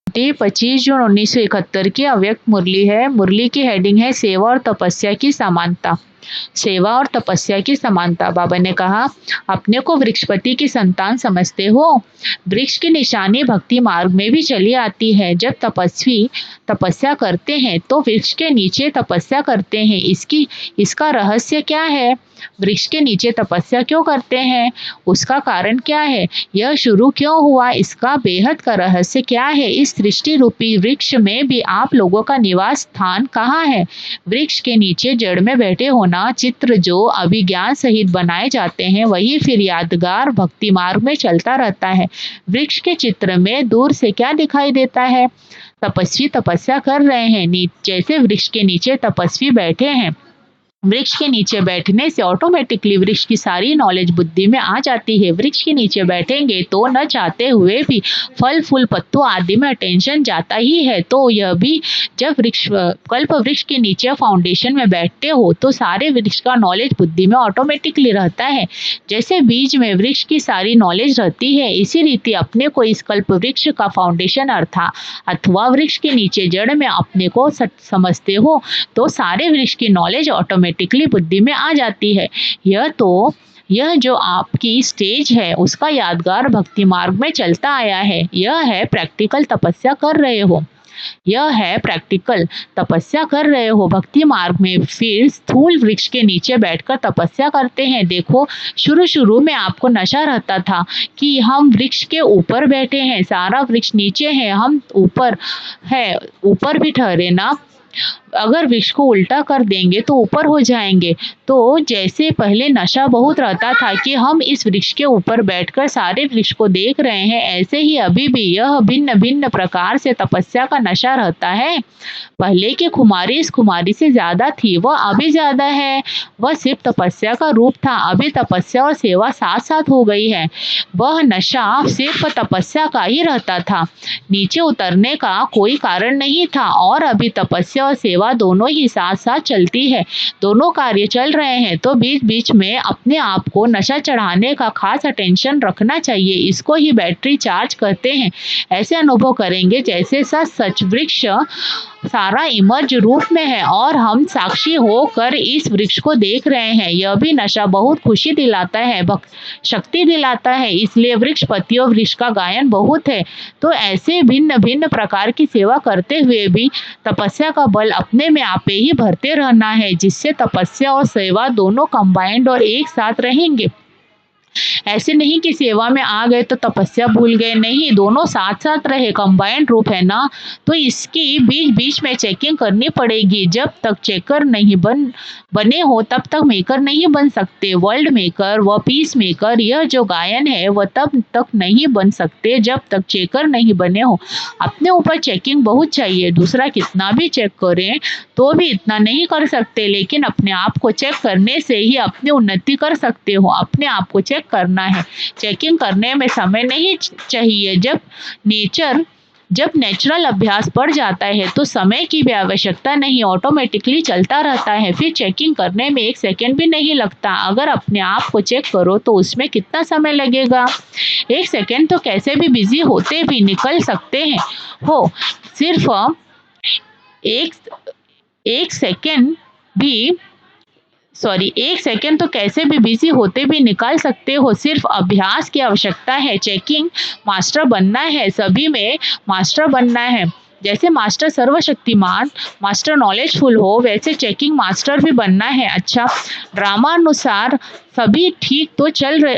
ये 25 जून 1971 की अव्यक्त मुरली है। मुरली की हेडिंग है सेवा और तपस्या की समानता। सेवा और तपस्या की समानता। बाबा ने कहा, अपने को वृक्षपति की संतान समझते हो? वृक्ष की निशानी भक्ति मार्ग में भी चली आती है। जब तपस्वी तपस्या करते हैं तो वृक्ष के नीचे तपस्या करते हैं। इसका रहस्य क्या है? वृक्ष के नीचे तपस्या क्यों करते हैं? उसका कारण क्या है? यह शुरू क्यों हुआ? इसका बेहद का रहस्य क्या है? इस सृष्टि रूपी वृक्ष में भी आप लोगों का निवास स्थान कहाँ है? वृक्ष के नीचे जड़ में बैठे होना। चित्र जो अभिज्ञान सहित बनाए जाते हैं वही फिर यादगार भक्ति मार्ग में चलता रहता है। वृक्ष के चित्र में दूर से क्या दिखाई देता है? तपस्वी तपस्या कर रहे हैं। जैसे वृक्ष के नीचे तपस्वी बैठे हैं, वृक्ष के नीचे बैठने से ऑटोमेटिकली वृक्ष की सारी नॉलेज बुद्धि में आ जाती है। वृक्ष के नीचे बैठेंगे तो न चाहते हुए भी फल फूल पत्तों आदि में अटेंशन जाता ही है। तो यह भी जब कल्प वृक्ष के नीचे फाउंडेशन में बैठते हो तो सारे वृक्ष का नॉलेज बुद्धि में ऑटोमेटिकली रहता है। जैसे बीज में वृक्ष की सारी नॉलेज रहती है, इसी रीति अपने को इस कल्प वृक्ष का फाउंडेशन अथवा वृक्ष के नीचे जड़ में अपने को समझते हो तो सारे वृक्ष की नॉलेज ऑटोमेटिकली बुद्धि में आ जाती है। यह जो आपकी स्टेज है उसका यादगार भक्ति मार्ग में चलता आया है। यह है प्रैक्टिकल तपस्या कर रहे हो। यह है प्रैक्टिकल तपस्या कर रहे हो भक्ति मार्ग में। फिर स्थूल वृक्ष के नीचे बैठकर तपस्या करते हैं। देखो, शुरू में आपको नशा रहता था कि हम वृक्ष के ऊपर बैठे हैं, सारा वृक्ष नीचे है, हम ऊपर भी ठहरे ना। अगर वृक्ष को उल्टा कर देंगे तो ऊपर हो जाएंगे। तो जैसे पहले नशा बहुत रहता था कि हम इस वृक्ष के ऊपर बैठकर सारे वृक्ष को देख रहे हैं, ऐसे ही अभी भी यह भिन्न भिन्न प्रकार से तपस्या का नशा रहता है। पहले की खुमारी इस खुमारी से ज्यादा थी, वह अभी ज्यादा है। वह सिर्फ तपस्या का रूप था, अभी तपस्या और सेवा साथ साथ हो गई है। वह नशा सिर्फ तपस्या का ही रहता था, नीचे उतरने का कोई कारण नहीं था। और अभी तपस्या और सेवा दोनों ही साथ साथ चलती है, दोनों कार्य चल रहे हैं। तो बीच बीच में अपने आप को नशा चढ़ाने का खास अटेंशन रखना चाहिए। इसको ही बैटरी चार्ज करते हैं। ऐसे अनुभव करेंगे जैसे सच वृक्ष सारा इमर्ज रूप में है और हम साक्षी होकर इस वृक्ष को देख रहे हैं। यह भी नशा बहुत खुशी दिलाता है, शक्ति दिलाता है। इसलिए वृक्षपति और वृक्ष का गायन बहुत है। तो ऐसे भिन्न भिन्न प्रकार की सेवा करते हुए भी तपस्या का बल अपने में आपे ही भरते रहना है, जिससे तपस्या और सेवा दोनों कंबाइंड और एक साथ रहेंगे। ऐसे नहीं कि सेवा में आ गए तो तपस्या भूल गए, नहीं, दोनों साथ साथ रहे, कंबाइंड रूप है ना। तो इसकी बीच बीच में चेकिंग करनी पड़ेगी। जब तक चेकर नहीं बने हो तब तक मेकर नहीं बन सकते। वर्ल्ड मेकर व पीस मेकर, यह जो गायन है वह तब तक नहीं बन सकते जब तक चेकर नहीं बने हो। अपने ऊपर चेकिंग बहुत चाहिए। दूसरा कितना भी चेक करें तो भी इतना नहीं कर सकते, लेकिन अपने आप को चेक करने से ही अपनी उन्नति कर सकते हो। अपने आप को चेक करना है, चेकिंग करने में समय नहीं चाहिए। जब नेचुरल अभ्यास बढ़ जाता है तो समय की भी आवश्यकता नहीं, ऑटोमेटिकली चलता रहता है। फिर चेकिंग करने में 1 सेकेंड भी नहीं लगता। अगर अपने आप को चेक करो तो उसमें कितना समय लगेगा? 1 सेकेंड तो कैसे भी बिजी होते भी निकल सकते हैं हो। सिर्फ एक सेकेंड तो कैसे भी बिजी होते भी निकाल सकते हो। सिर्फ अभ्यास की आवश्यकता है। चेकिंग मास्टर बनना है, सभी में मास्टर बनना है। जैसे मास्टर सर्वशक्तिमान, मास्टर नॉलेजफुल हो, वैसे चेकिंग मास्टर भी बनना है। अच्छा, ड्रामा अनुसार सभी ठीक तो चल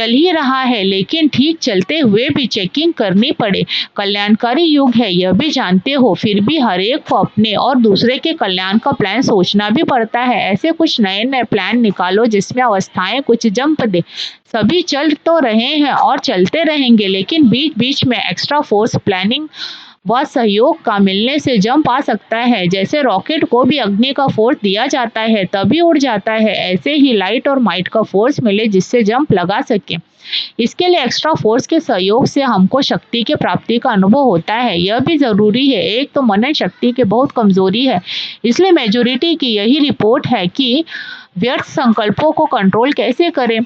ही रहा है, लेकिन ठीक चलते हुए भी चेकिंग करनी पड़े। कल्याणकारी युग है, यह भी जानते हो, फिर भी हर एक को अपने और दूसरे के कल्याण का प्लान सोचना भी पड़ता है। ऐसे कुछ नए नए प्लान निकालो जिसमें अवस्थाएं कुछ जंप दे। सभी चल तो रहे हैं और चलते रहेंगे, लेकिन बीच बीच में एक्स्ट्रा फोर्स प्लानिंग व सहयोग का मिलने से जंप आ सकता है। जैसे रॉकेट को भी अग्नि का फोर्स दिया जाता है तभी उड़ जाता है, ऐसे ही लाइट और माइट का फोर्स मिले जिससे जंप लगा सके। इसके लिए एक्स्ट्रा फोर्स के सहयोग से हमको शक्ति के प्राप्ति का अनुभव होता है, यह भी जरूरी है। एक तो मनन शक्ति की बहुत कमजोरी है, इसलिए मेजोरिटी की यही रिपोर्ट है कि व्यर्थ संकल्पों को कंट्रोल कैसे करें।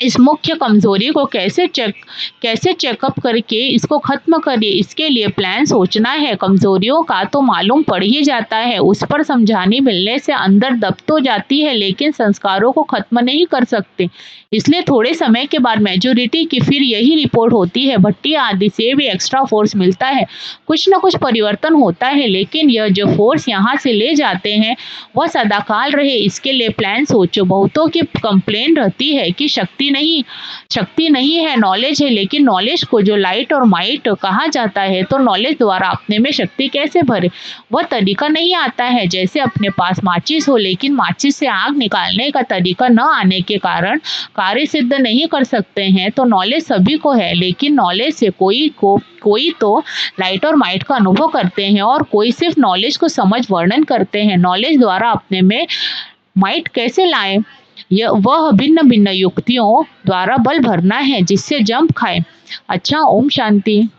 इस मुख्य कमजोरी को कैसे चेकअप करके इसको खत्म करिए, इसके लिए प्लान सोचना है। कमजोरियों का तो मालूम पड़ ही जाता है, उस पर समझाने मिलने से अंदर दब तो जाती है, लेकिन संस्कारों को खत्म नहीं कर सकते। इसलिए थोड़े समय के बाद मेजोरिटी की फिर यही रिपोर्ट होती है, भट्टी आदि से भी एक्स्ट्रा फोर्स मिलता है, कुछ न कुछ परिवर्तन होता है, लेकिन यह जो फोर्स यहाँ से ले जाते हैं वह सदाकाल रहे, इसके लिए प्लान सोचो। बहुतों की कंप्लेन रहती है कि शक्ति नहीं है, नॉलेज है, लेकिन नॉलेज को जो लाइट और माइट कहा जाता है, तो नॉलेज द्वारा अपने में शक्ति कैसे भरे, वह तरीका नहीं आता है। जैसे अपने पास माचिस हो, लेकिन माचिस से आग निकालने का तरीका न आने के कारण कार्य सिद्ध नहीं कर सकते हैं। तो नॉलेज सभी को है, लेकिन नॉलेज से कोई तो लाइट और माइट का अनुभव करते हैं और कोई सिर्फ नॉलेज को समझ वर्णन करते हैं। नॉलेज द्वारा अपने में माइट कैसे लाएं, वह भिन्न भिन्न युक्तियों द्वारा बल भरना है, जिससे जंप खाए। अच्छा, ओम शांति।